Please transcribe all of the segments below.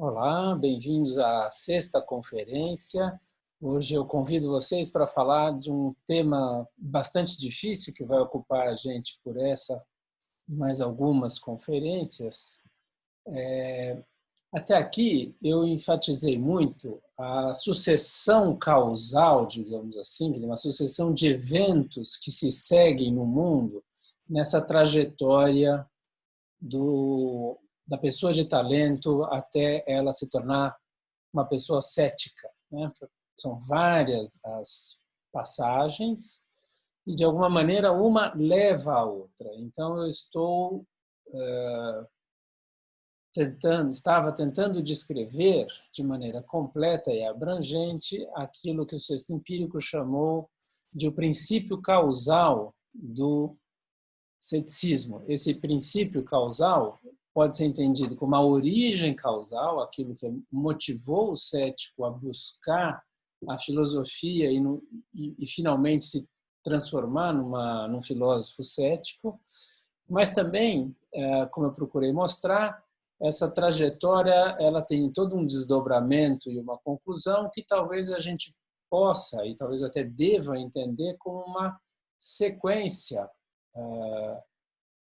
Olá, bem-vindos à sexta conferência. Hoje eu convido vocês para falar de um tema bastante difícil que vai ocupar a gente por essa e mais algumas conferências. Até aqui eu enfatizei muito a sucessão causal, digamos assim, uma sucessão de eventos que se seguem no mundo nessa trajetória da pessoa de talento até ela se tornar uma pessoa cética, né? São várias as passagens e, de alguma maneira, uma leva a outra. Então, eu estava tentando descrever de maneira completa e abrangente aquilo que o sexto empírico chamou de o princípio causal do ceticismo. Esse princípio causal pode ser entendido como a origem causal, aquilo que motivou o cético a buscar a filosofia e finalmente se transformar num filósofo cético, mas também, como eu procurei mostrar, essa trajetória ela tem todo um desdobramento e uma conclusão que talvez a gente possa e talvez até deva entender como uma sequência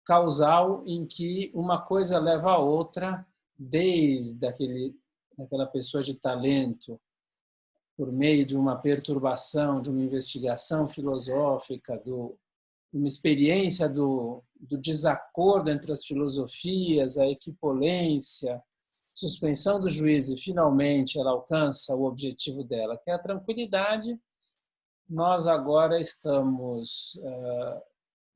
causal em que uma coisa leva a outra, desde daquela pessoa de talento, por meio de uma perturbação, de uma investigação filosófica, de uma experiência do desacordo entre as filosofias, a equipolência, suspensão do juízo e finalmente ela alcança o objetivo dela, que é a tranquilidade. Nós agora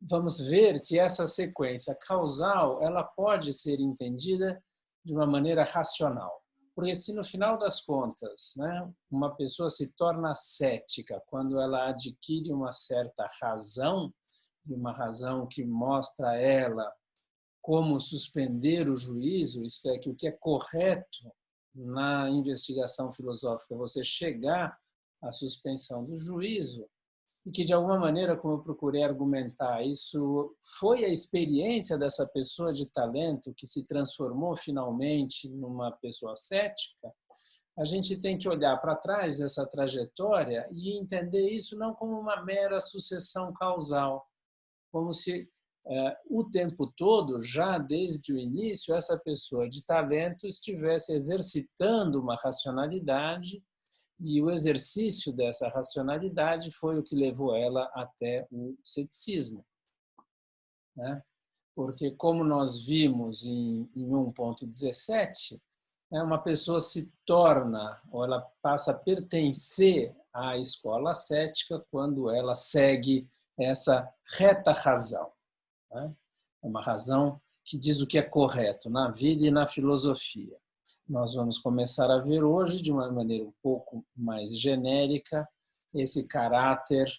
vamos ver que essa sequência causal ela pode ser entendida de uma maneira racional. Porque se no final das contas, né, uma pessoa se torna cética quando ela adquire uma certa razão, uma razão que mostra a ela como suspender o juízo, isto é, que o que é correto na investigação filosófica é você chegar à suspensão do juízo, e que, de alguma maneira, como eu procurei argumentar, isso foi a experiência dessa pessoa de talento que se transformou finalmente numa pessoa cética, a gente tem que olhar para trás dessa trajetória e entender isso não como uma mera sucessão causal, como se o tempo todo, já desde o início, essa pessoa de talento estivesse exercitando uma racionalidade e o exercício dessa racionalidade foi o que levou ela até o ceticismo, né? Porque, como nós vimos em 1.17, uma pessoa se torna, ou ela passa a pertencer à escola cética quando ela segue essa reta razão, né? Uma razão que diz o que é correto na vida e na filosofia. Nós vamos começar a ver hoje, de uma maneira um pouco mais genérica, esse caráter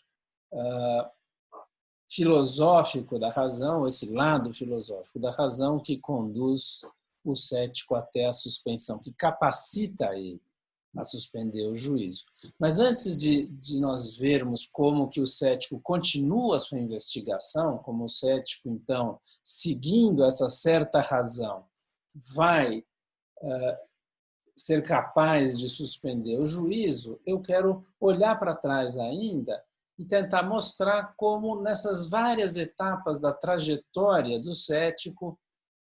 filosófico da razão, esse lado filosófico da razão que conduz o cético até a suspensão, que capacita ele a suspender o juízo. Mas antes de nós vermos como que o cético continua a sua investigação, como o cético, então, seguindo essa certa razão, vai ser capaz de suspender o juízo, eu quero olhar para trás ainda e tentar mostrar como nessas várias etapas da trajetória do cético,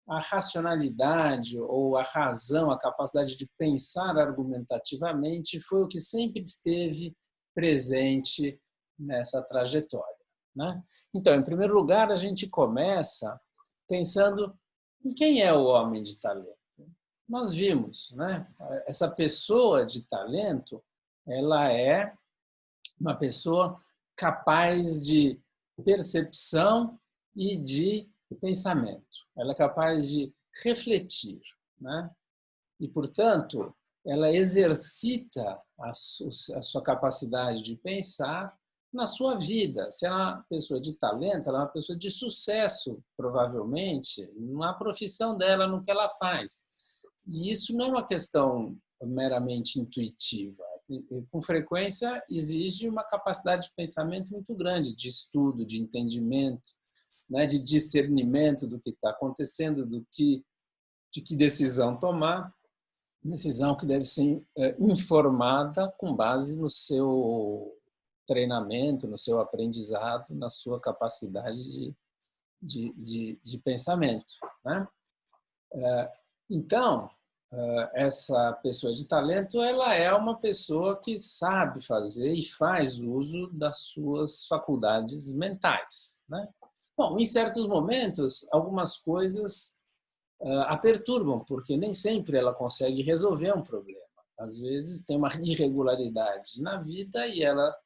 a racionalidade ou a razão, a capacidade de pensar argumentativamente foi o que sempre esteve presente nessa trajetória, né? Então, em primeiro lugar, a gente começa pensando em quem é o homem de talento. Nós vimos, né? Essa pessoa de talento, ela é uma pessoa capaz de percepção e de pensamento. Ela é capaz de refletir, né? E, portanto, ela exercita a sua capacidade de pensar na sua vida. Se ela é uma pessoa de talento, ela é uma pessoa de sucesso, provavelmente, na profissão dela, no que ela faz. E isso não é uma questão meramente intuitiva. Com frequência, exige uma capacidade de pensamento muito grande, de estudo, de entendimento, né, de discernimento do que está acontecendo, de que decisão tomar. Decisão que deve ser informada com base no seu treinamento, no seu aprendizado, na sua capacidade de pensamento, né? Então, essa pessoa de talento, ela é uma pessoa que sabe fazer e faz uso das suas faculdades mentais, né? Bom, em certos momentos, algumas coisas a perturbam, porque nem sempre ela consegue resolver um problema. Às vezes tem uma irregularidade na vida e ela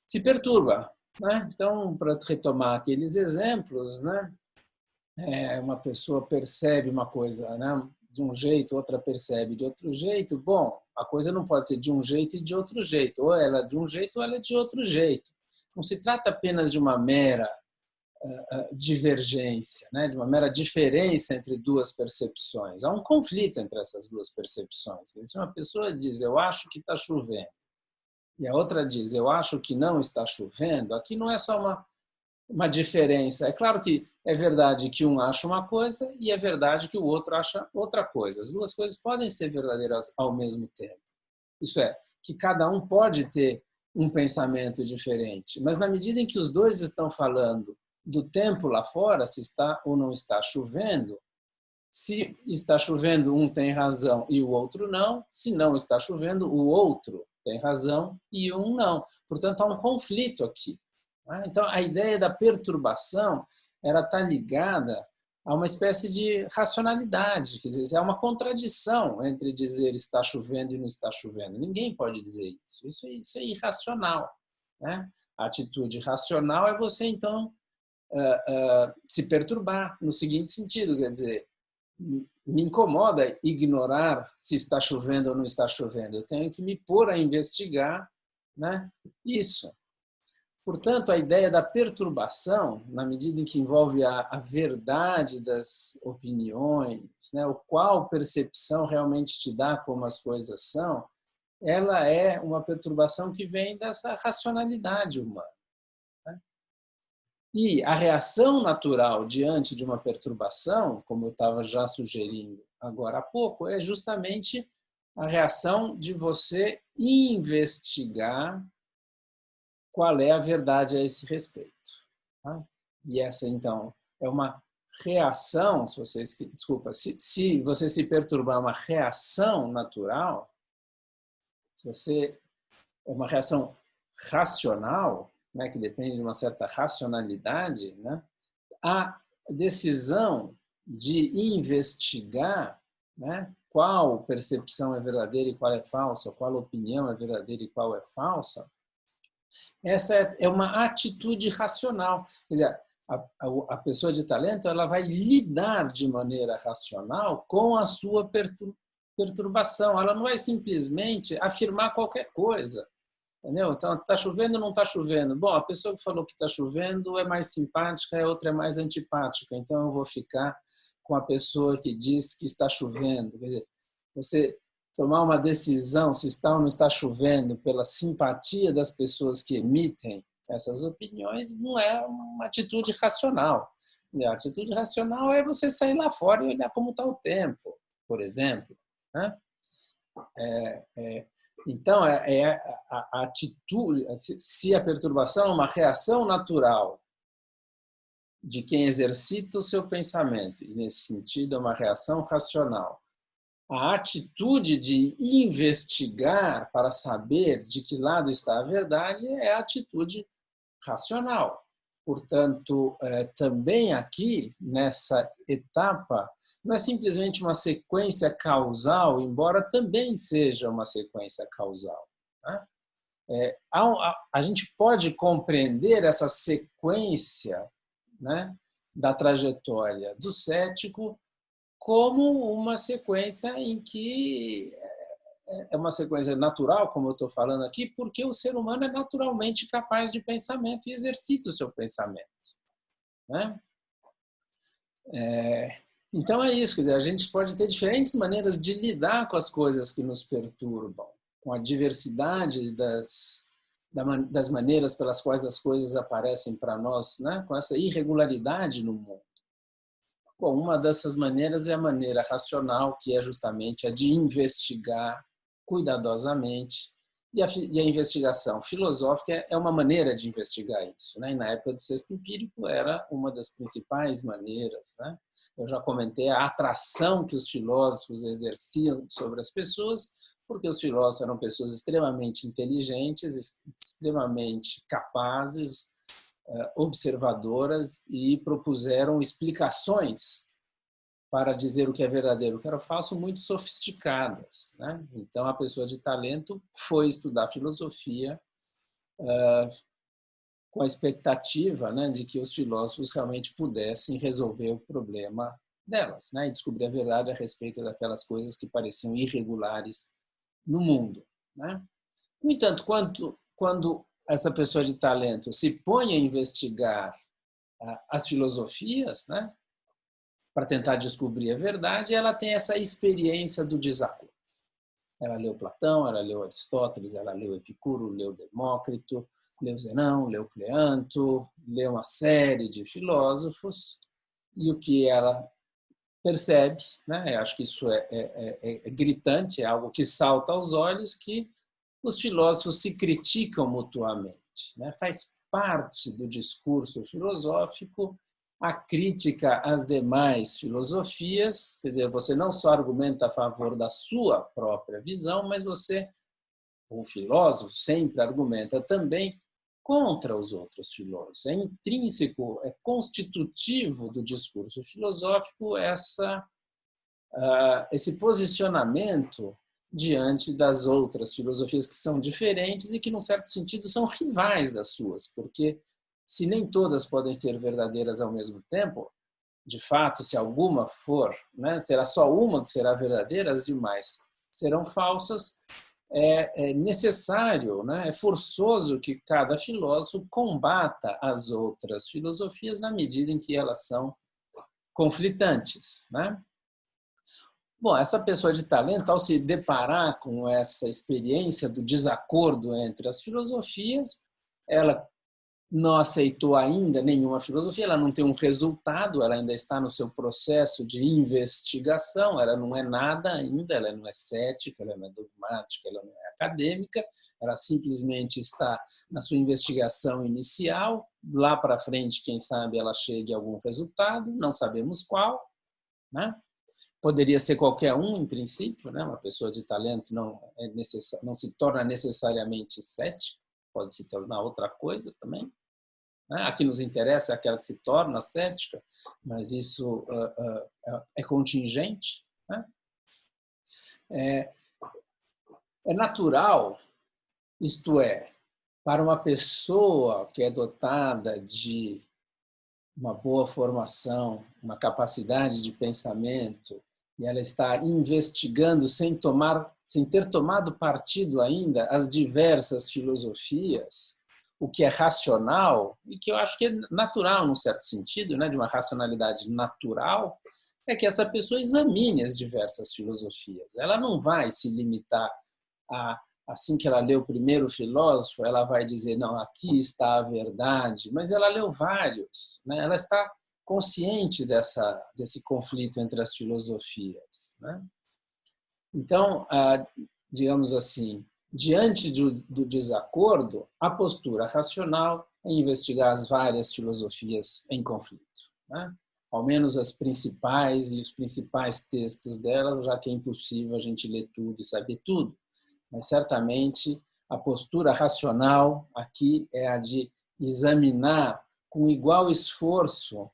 se perturba, né? Então, para retomar aqueles exemplos, né? Uma pessoa percebe uma coisa, né, de um jeito, outra percebe de outro jeito. Bom, a coisa não pode ser de um jeito e de outro jeito. Ou ela é de um jeito ou ela é de outro jeito. Não se trata apenas de uma mera divergência, né, de uma mera diferença entre duas percepções. Há um conflito entre essas duas percepções. Se uma pessoa diz, eu acho que está chovendo, e a outra diz, eu acho que não está chovendo, aqui não é só uma diferença. É claro que é verdade que um acha uma coisa e é verdade que o outro acha outra coisa. As duas coisas podem ser verdadeiras ao mesmo tempo. Isso é, que cada um pode ter um pensamento diferente, mas na medida em que os dois estão falando do tempo lá fora, se está ou não está chovendo, se está chovendo, um tem razão e o outro não. Se não está chovendo, o outro tem razão e um não. Portanto, há um conflito aqui. Então, a ideia da perturbação ela está ligada a uma espécie de racionalidade, quer dizer, é uma contradição entre dizer está chovendo e não está chovendo. Ninguém pode dizer isso. Isso é irracional, né? A atitude racional é você, então, se perturbar no seguinte sentido, quer dizer, me incomoda ignorar se está chovendo ou não está chovendo. Eu tenho que me pôr a investigar, né, isso. Portanto, a ideia da perturbação, na medida em que envolve a verdade das opiniões, né, o qual percepção realmente te dá como as coisas são, ela é uma perturbação que vem dessa racionalidade humana. E a reação natural diante de uma perturbação, como eu estava já sugerindo agora há pouco, é justamente a reação de você investigar qual é a verdade a esse respeito. Tá? E essa, então, é uma reação, se você se perturbar, é uma reação natural, se você é uma reação racional, né, que depende de uma certa racionalidade, né, a decisão de investigar, né, qual percepção é verdadeira e qual é falsa, qual opinião é verdadeira e qual é falsa, essa é uma atitude racional. Quer dizer, a pessoa de talento ela vai lidar de maneira racional com a sua perturbação. Ela não vai simplesmente afirmar qualquer coisa. Entendeu? Então, está chovendo ou não está chovendo? Bom, a pessoa que falou que está chovendo é mais simpática, a outra é mais antipática. Então, eu vou ficar com a pessoa que diz que está chovendo. Quer dizer, você tomar uma decisão se está ou não está chovendo pela simpatia das pessoas que emitem essas opiniões não é uma atitude racional. A atitude racional é você sair lá fora e olhar como está o tempo, por exemplo, né? Então, a atitude, se a perturbação é uma reação natural de quem exercita o seu pensamento, e nesse sentido é uma reação racional, a atitude de investigar para saber de que lado está a verdade é a atitude racional. Portanto, também aqui, nessa etapa, não é simplesmente uma sequência causal, embora também seja uma sequência causal. Né? A gente pode compreender essa sequência, né, da trajetória do cético como uma sequência em que é uma sequência natural, como eu estou falando aqui, porque o ser humano é naturalmente capaz de pensamento e exercita o seu pensamento. Né? Então é isso, quer dizer, a gente pode ter diferentes maneiras de lidar com as coisas que nos perturbam, com a diversidade das maneiras pelas quais as coisas aparecem para nós, né? Com essa irregularidade no mundo. Bom, uma dessas maneiras é a maneira racional, que é justamente a de investigar cuidadosamente. E a investigação filosófica é uma maneira de investigar isso, né? E na época do sexto empírico era uma das principais maneiras, né? Eu já comentei a atração que os filósofos exerciam sobre as pessoas, porque os filósofos eram pessoas extremamente inteligentes, extremamente capazes, observadoras, e propuseram explicações para dizer o que é verdadeiro, o que era falso, muito sofisticadas, né? Então, a pessoa de talento foi estudar filosofia com a expectativa, né, de que os filósofos realmente pudessem resolver o problema delas, né, e descobrir a verdade a respeito daquelas coisas que pareciam irregulares no mundo, né? No entanto, quando essa pessoa de talento se põe a investigar as filosofias, né, para tentar descobrir a verdade, ela tem essa experiência do desacordo. Ela leu Platão, ela leu Aristóteles, ela leu Epicuro, leu Demócrito, leu Zenão, leu Cleanto, leu uma série de filósofos, e o que ela percebe, né, eu acho que isso é gritante, é algo que salta aos olhos, que os filósofos se criticam mutuamente, né? Faz parte do discurso filosófico a crítica às demais filosofias, quer dizer, você não só argumenta a favor da sua própria visão, mas você, o filósofo, sempre argumenta também contra os outros filósofos. É intrínseco, é constitutivo do discurso filosófico esse posicionamento diante das outras filosofias que são diferentes e que, num certo sentido, são rivais das suas, porque se nem todas podem ser verdadeiras ao mesmo tempo, de fato, se alguma for, né, será só uma que será verdadeira, as demais serão falsas. É necessário, né, é forçoso que cada filósofo combata as outras filosofias na medida em que elas são conflitantes, né? Bom, essa pessoa de talento, ao se deparar com essa experiência do desacordo entre as filosofias, ela não aceitou ainda nenhuma filosofia, ela não tem um resultado, ela ainda está no seu processo de investigação, ela não é nada ainda, ela não é cética, ela não é dogmática, ela não é acadêmica, ela simplesmente está na sua investigação inicial, lá para frente, quem sabe ela chegue a algum resultado, não sabemos qual, né? Poderia ser qualquer um, em princípio, né? Uma pessoa de talento não se torna necessariamente cética, pode se tornar outra coisa também, né? A que nos interessa é aquela que se torna cética, mas isso é contingente, né? É natural, isto é, para uma pessoa que é dotada de uma boa formação, uma capacidade de pensamento, e ela está investigando sem ter tomado partido ainda as diversas filosofias, o que é racional e que eu acho que é natural num certo sentido, né, de uma racionalidade natural, é que essa pessoa examine as diversas filosofias. Ela não vai se limitar a, assim que ela lê o primeiro filósofo, ela vai dizer, não, aqui está a verdade, mas ela leu vários, né? Ela está consciente desse conflito entre as filosofias, né? Então, digamos assim, diante do desacordo, a postura racional é investigar as várias filosofias em conflito, né? Ao menos as principais e os principais textos delas, já que é impossível a gente ler tudo e saber tudo. Mas certamente a postura racional aqui é a de examinar com igual esforço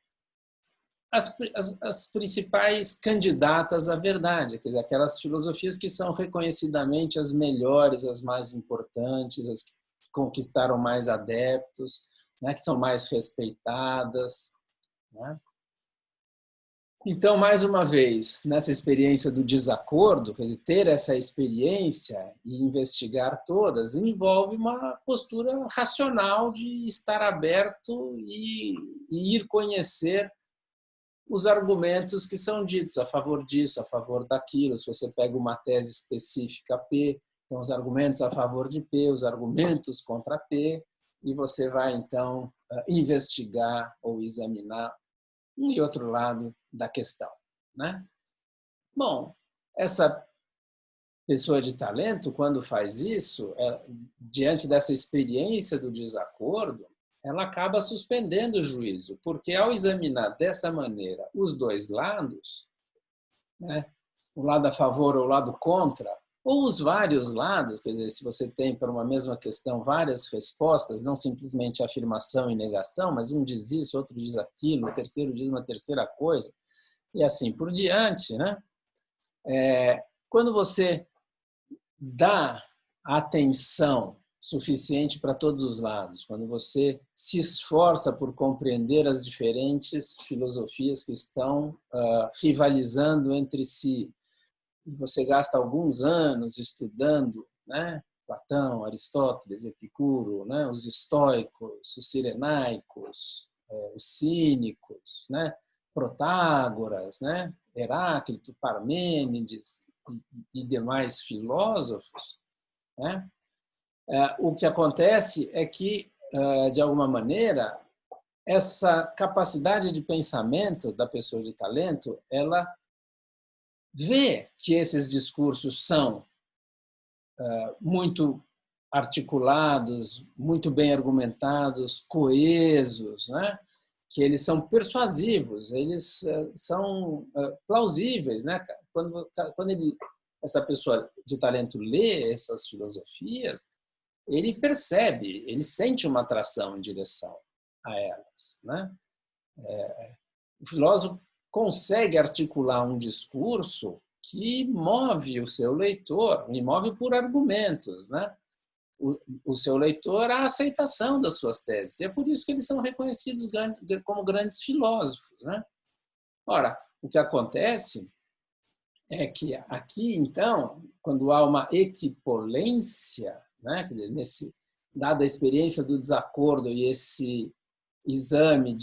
as principais candidatas à verdade, quer dizer, aquelas filosofias que são reconhecidamente as melhores, as mais importantes, as que conquistaram mais adeptos, né, que são mais respeitadas, né? Então, mais uma vez, nessa experiência do desacordo, quer dizer, ter essa experiência e investigar todas, envolve uma postura racional de estar aberto e ir conhecer os argumentos que são ditos a favor disso, a favor daquilo. Se você pega uma tese específica P, então os argumentos a favor de P, os argumentos contra P, e você vai, então, investigar ou examinar um e outro lado da questão, né? Bom, essa pessoa de talento, quando faz isso, diante dessa experiência do desacordo, ela acaba suspendendo o juízo, porque ao examinar dessa maneira os dois lados, né, o lado a favor ou o lado contra, ou os vários lados, quer dizer, se você tem para uma mesma questão várias respostas, não simplesmente afirmação e negação, mas um diz isso, outro diz aquilo, o terceiro diz uma terceira coisa, e assim por diante, né? Quando você dá atenção suficiente para todos os lados, quando você se esforça por compreender as diferentes filosofias que estão rivalizando entre si, você gasta alguns anos estudando, né, Platão, Aristóteles, Epicuro, né, os estoicos, os cirenaicos, os cínicos, né, Protágoras, né, Heráclito, Parmênides e demais filósofos, né, o que acontece é que, de alguma maneira, essa capacidade de pensamento da pessoa de talento, ela vê que esses discursos são muito articulados, muito bem argumentados, coesos, né? Que eles são persuasivos, eles são plausíveis, né? Quando essa pessoa de talento lê essas filosofias, ele percebe, ele sente uma atração em direção a elas, né? O filósofo consegue articular um discurso que move o seu leitor, e move por argumentos, né? O seu leitor à aceitação das suas teses. E é por isso que eles são reconhecidos como grandes filósofos, né? Ora, o que acontece é que aqui, então, quando há uma equipolência, né? Quer dizer, dada a experiência do desacordo e esse exame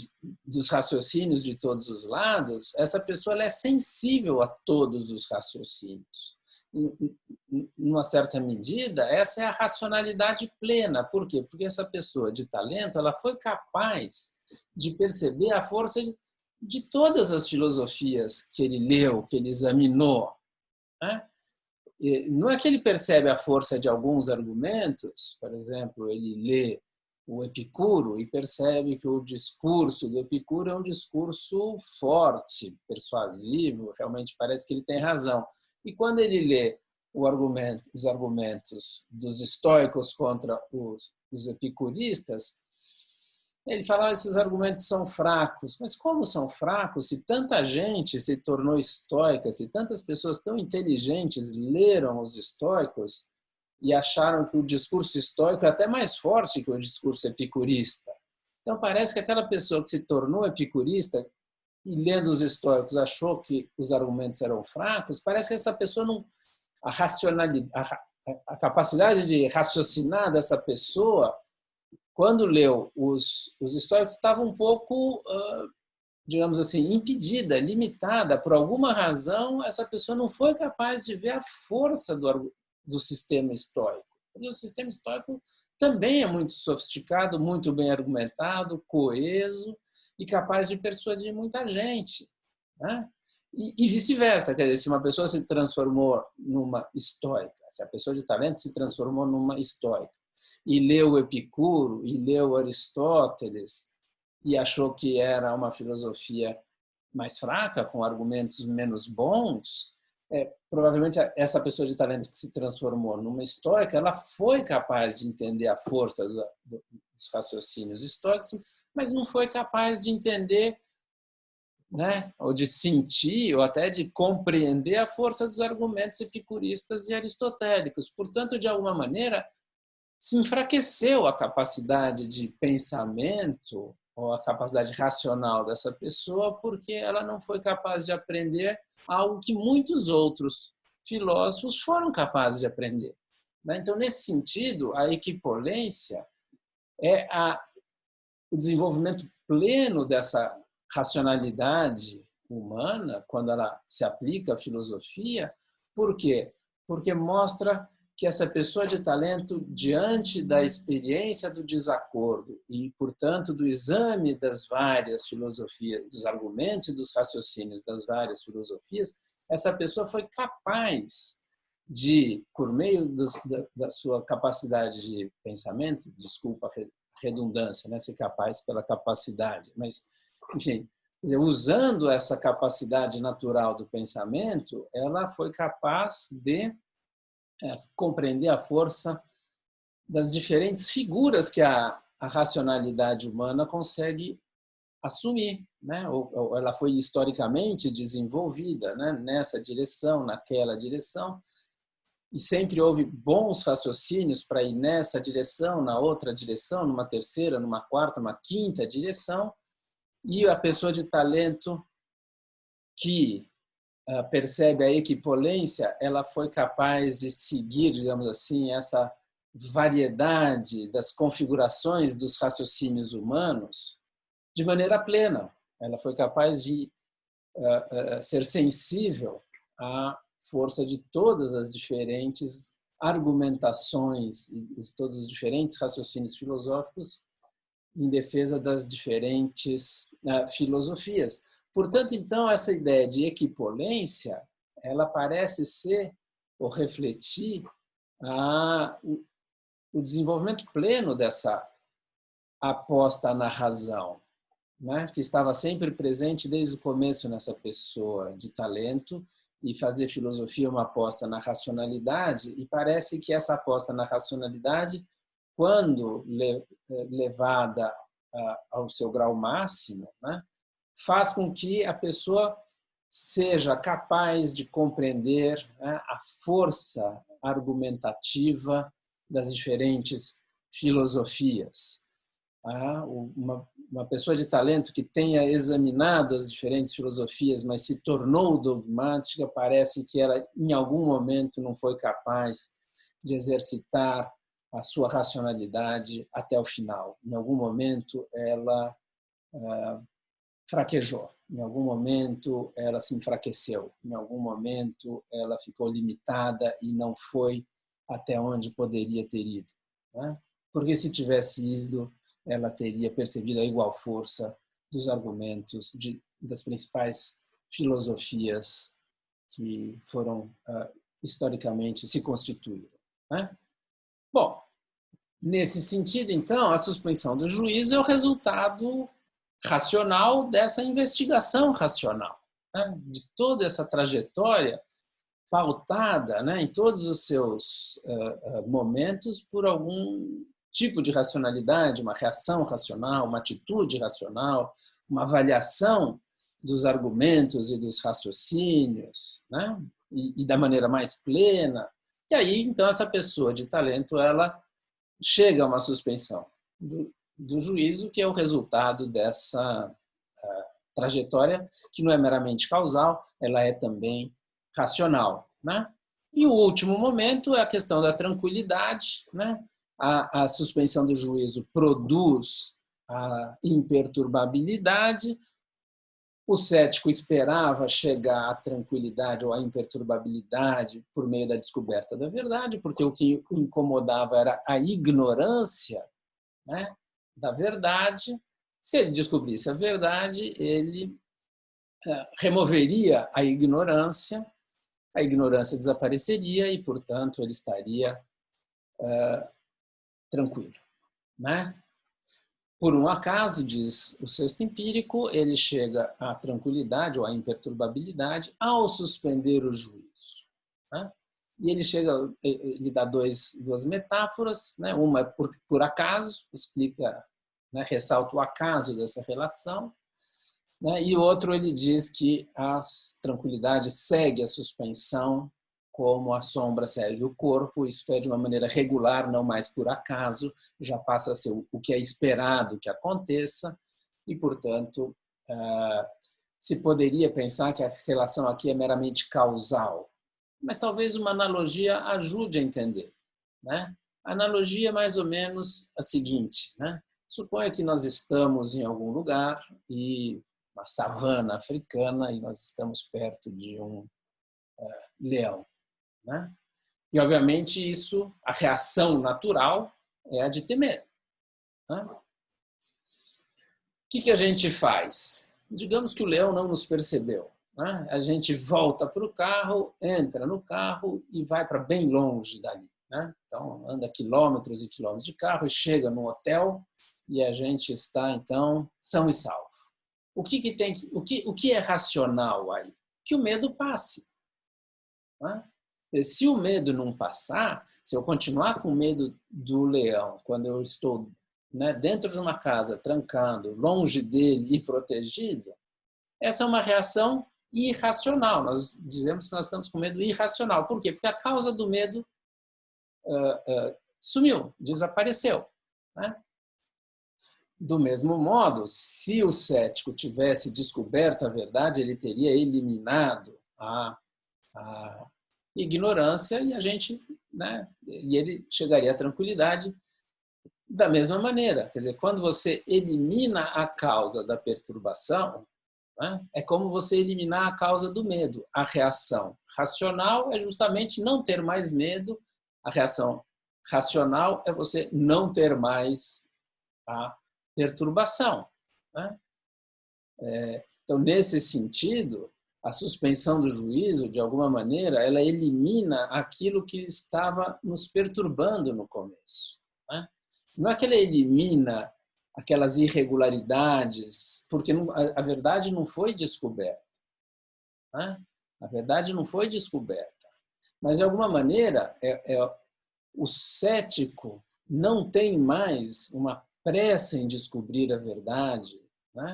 dos raciocínios de todos os lados, essa pessoa ela é sensível a todos os raciocínios. Em uma certa medida, essa é a racionalidade plena. Por quê? Porque essa pessoa de talento ela foi capaz de perceber a força de todas as filosofias que ele leu, que ele examinou, né? Não é que ele percebe a força de alguns argumentos, por exemplo, ele lê o Epicuro e percebe que o discurso do Epicuro é um discurso forte, persuasivo, realmente parece que ele tem razão. E quando ele lê os argumentos dos estoicos contra os epicuristas, ele fala que esses argumentos são fracos. Mas como são fracos se tanta gente se tornou estoica, se tantas pessoas tão inteligentes leram os estoicos e acharam que o discurso estoico é até mais forte que o discurso epicurista? Então parece que aquela pessoa que se tornou epicurista e lendo os estoicos achou que os argumentos eram fracos, parece que essa pessoa não... A capacidade de raciocinar dessa pessoa, quando leu os estoicos, estava um pouco, digamos assim, impedida, limitada. Por alguma razão, essa pessoa não foi capaz de ver a força do sistema estoico. Porque o sistema estoico também é muito sofisticado, muito bem argumentado, coeso e capaz de persuadir muita gente, né? E vice-versa, quer dizer, se uma pessoa se transformou numa estoica, se a pessoa de talento se transformou numa estoica, e leu Epicuro, e leu Aristóteles, e achou que era uma filosofia mais fraca, com argumentos menos bons, provavelmente essa pessoa de talento que se transformou numa estoica, ela foi capaz de entender a força dos raciocínios estoicos, mas não foi capaz de entender, né, ou de sentir, ou até de compreender a força dos argumentos epicuristas e aristotélicos. Portanto, de alguma maneira, se enfraqueceu a capacidade de pensamento ou a capacidade racional dessa pessoa porque ela não foi capaz de aprender algo que muitos outros filósofos foram capazes de aprender. Então, nesse sentido, a equipolência é o desenvolvimento pleno dessa racionalidade humana, quando ela se aplica à filosofia. Por quê? Porque mostra que essa pessoa de talento, diante da experiência do desacordo e, portanto, do exame das várias filosofias, dos argumentos e dos raciocínios das várias filosofias, essa pessoa foi capaz de, por meio da sua capacidade de pensamento, desculpa a redundância, né, ser capaz pela capacidade, mas, enfim, quer dizer, usando essa capacidade natural do pensamento, ela foi capaz de compreender a força das diferentes figuras que a racionalidade humana consegue assumir, né? Ou ela foi historicamente desenvolvida, né? Nessa direção, naquela direção, e sempre houve bons raciocínios para ir nessa direção, na outra direção, numa terceira, numa quarta, numa quinta direção, e a pessoa de talento que percebe a equipolência, ela foi capaz de seguir, digamos assim, essa variedade das configurações dos raciocínios humanos de maneira plena. Ela foi capaz de ser sensível à força de todas as diferentes argumentações e todos os diferentes raciocínios filosóficos em defesa das diferentes filosofias. Portanto, então, essa ideia de equipolência, ela parece ser ou refletir o desenvolvimento pleno dessa aposta na razão, né? Que estava sempre presente desde o começo nessa pessoa de talento, e fazer filosofia uma aposta na racionalidade, e parece que essa aposta na racionalidade, quando levada ao seu grau máximo, né, faz com que a pessoa seja capaz de compreender, né, a força argumentativa das diferentes filosofias. Uma pessoa de talento que tenha examinado as diferentes filosofias, mas se tornou dogmática, parece que ela, em algum momento, não foi capaz de exercitar a sua racionalidade até o final. Em algum momento, ela fraquejou. Em algum momento, ela se enfraqueceu. Em algum momento, ela ficou limitada e não foi até onde poderia ter ido, né? Porque se tivesse ido, ela teria percebido a igual força dos argumentos das principais filosofias que foram historicamente se constituíram, né? Bom, nesse sentido, então, a suspensão do juízo é o resultado racional dessa investigação racional, né? De toda essa trajetória pautada, né, em todos os seus momentos por algum tipo de racionalidade, uma reação racional, uma atitude racional, uma avaliação dos argumentos e dos raciocínios, né, e da maneira mais plena. E aí, então, essa pessoa de talento, ela chega a uma suspensão do juízo, que é o resultado dessa trajetória, que não é meramente causal, ela é também racional, né? E o último momento é a questão da tranquilidade, né? A suspensão do juízo produz a imperturbabilidade. O cético esperava chegar à tranquilidade ou à imperturbabilidade por meio da descoberta da verdade, porque o que o incomodava era a ignorância, né, da verdade. Se ele descobrisse a verdade, ele removeria a ignorância desapareceria e, portanto, ele estaria tranquilo, né? Por um acaso, diz o sexto empírico, ele chega à tranquilidade ou à imperturbabilidade ao suspender o juízo, né? E ele dá duas metáforas, né? Uma é por acaso, explica, né, ressalta o acaso dessa relação, né? E outro ele diz que a tranquilidade segue a suspensão como a sombra segue o corpo, isso é de uma maneira regular, não mais por acaso, já passa a ser o que é esperado que aconteça, e, portanto, se poderia pensar que a relação aqui é meramente causal. Mas talvez uma analogia ajude a entender, né? A analogia é mais ou menos a seguinte, né? Suponha que nós estamos em algum lugar, uma savana africana, e nós estamos perto de um leão, né? E, obviamente, isso, a reação natural é a de ter medo. Né? O que a gente faz? Digamos que o leão não nos percebeu. Né? A gente volta para o carro, entra no carro e vai para bem longe dali. Né? Então, anda quilômetros e quilômetros de carro e chega no hotel e a gente está, então, são e salvo. O que é racional aí? Que o medo passe. Né? Se o medo não passar, se eu continuar com medo do leão, quando eu estou, né, dentro de uma casa, trancando, longe dele e protegido, essa é uma reação irracional. Nós dizemos que nós estamos com medo irracional. Por quê? Porque a causa do medo sumiu, desapareceu. Né? Do mesmo modo, se o cético tivesse descoberto a verdade, ele teria eliminado a ignorância e a gente, né, e ele chegaria à tranquilidade da mesma maneira. Quer dizer, quando você elimina a causa da perturbação, né, é como você eliminar a causa do medo. A reação racional é justamente não ter mais medo. A reação racional é você não ter mais a perturbação. Né? Então, nesse sentido, a suspensão do juízo, de alguma maneira, ela elimina aquilo que estava nos perturbando no começo. Né? Não é que ela elimina aquelas irregularidades, porque a verdade não foi descoberta. Né? A verdade não foi descoberta. Mas, de alguma maneira, o cético não tem mais uma pressa em descobrir a verdade.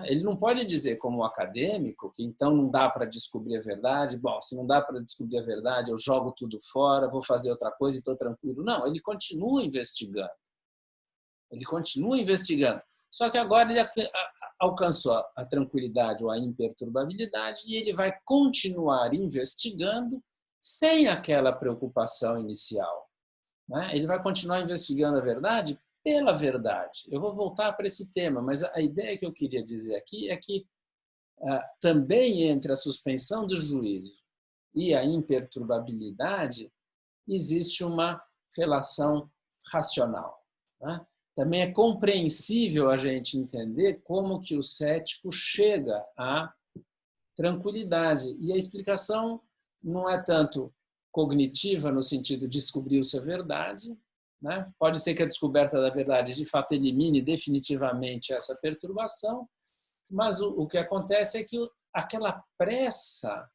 Ele não pode dizer, como acadêmico, que então não dá para descobrir a verdade. Bom, se não dá para descobrir a verdade, eu jogo tudo fora, vou fazer outra coisa e estou tranquilo. Não, ele continua investigando. Ele continua investigando. Só que agora ele alcançou a tranquilidade ou a imperturbabilidade e ele vai continuar investigando sem aquela preocupação inicial. Ele vai continuar investigando a verdade pela verdade. Eu vou voltar para esse tema, mas a ideia que eu queria dizer aqui é que também entre a suspensão do juízo e a imperturbabilidade existe uma relação racional. Também é compreensível a gente entender como que o cético chega à tranquilidade. E a explicação não é tanto cognitiva, no sentido de descobrir-se a verdade. Né? Pode ser que a descoberta da verdade, de fato, elimine definitivamente essa perturbação, mas o que acontece é que aquela pressa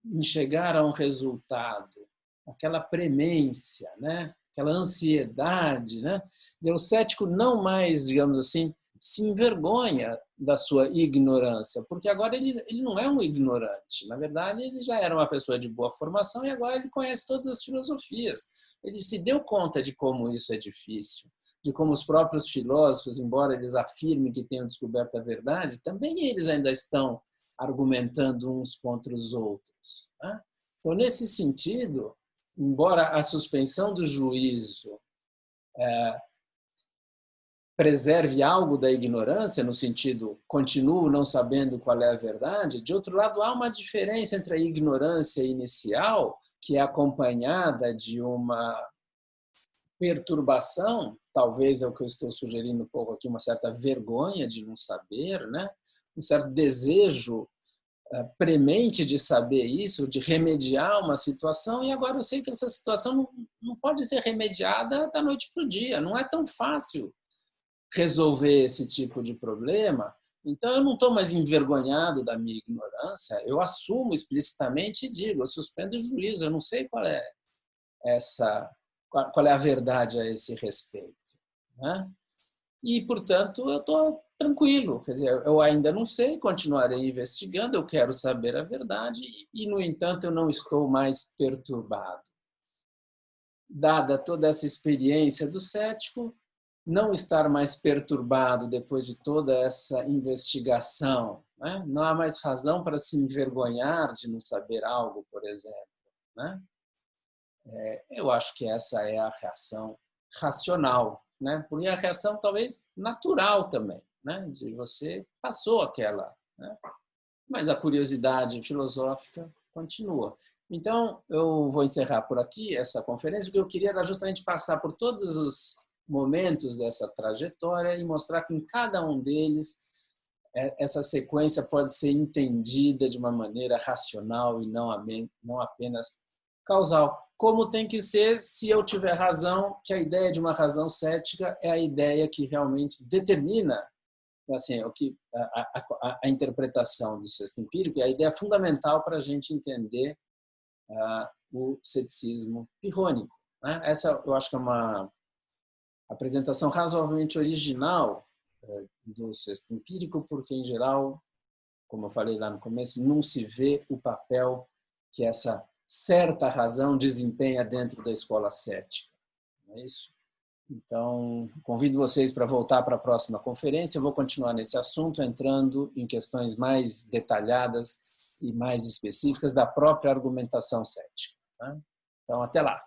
em chegar a um resultado, aquela premência, né? Aquela ansiedade, né? O cético não mais, digamos assim, se envergonha da sua ignorância, porque agora ele não é um ignorante. Na verdade, ele já era uma pessoa de boa formação e agora ele conhece todas as filosofias. Ele se deu conta de como isso é difícil, de como os próprios filósofos, embora eles afirmem que tenham descoberto a verdade, também eles ainda estão argumentando uns contra os outros. Né? Então, nesse sentido, embora a suspensão do juízo preserve algo da ignorância, no sentido, continuo não sabendo qual é a verdade, de outro lado, há uma diferença entre a ignorância inicial, que é acompanhada de uma perturbação, talvez é o que eu estou sugerindo um pouco aqui, uma certa vergonha de não saber, né? Um certo desejo premente de saber isso, de remediar uma situação, e agora eu sei que essa situação não pode ser remediada da noite para o dia, não é tão fácil resolver esse tipo de problema. Então, eu não estou mais envergonhado da minha ignorância, eu assumo explicitamente e digo, eu suspendo o juízo, eu não sei qual é a verdade a esse respeito. Né? E, portanto, eu estou tranquilo, quer dizer, eu ainda não sei, continuarei investigando, eu quero saber a verdade e, no entanto, eu não estou mais perturbado. Dada toda essa experiência do cético, não estar mais perturbado depois de toda essa investigação, né? Não há mais razão para se envergonhar de não saber algo, por exemplo. Né? Eu acho que essa é a reação racional, né? Porque a reação talvez natural também, né? De você passou aquela, né? Mas a curiosidade filosófica continua. Então, eu vou encerrar por aqui essa conferência, porque eu queria era justamente passar por todos os momentos dessa trajetória e mostrar que em cada um deles essa sequência pode ser entendida de uma maneira racional e não apenas causal. Como tem que ser, se eu tiver razão, que a ideia de uma razão cética é a ideia que realmente determina assim, a interpretação do sexto empírico, é a ideia fundamental para a gente entender o ceticismo pirrônico. Né? Essa eu acho que é uma apresentação razoavelmente original do sexto empírico, porque, em geral, como eu falei lá no começo, não se vê o papel que essa certa razão desempenha dentro da escola cética. Não é isso? Então, convido vocês para voltar para a próxima conferência. Eu vou continuar nesse assunto, entrando em questões mais detalhadas e mais específicas da própria argumentação cética. Tá? Então, até lá.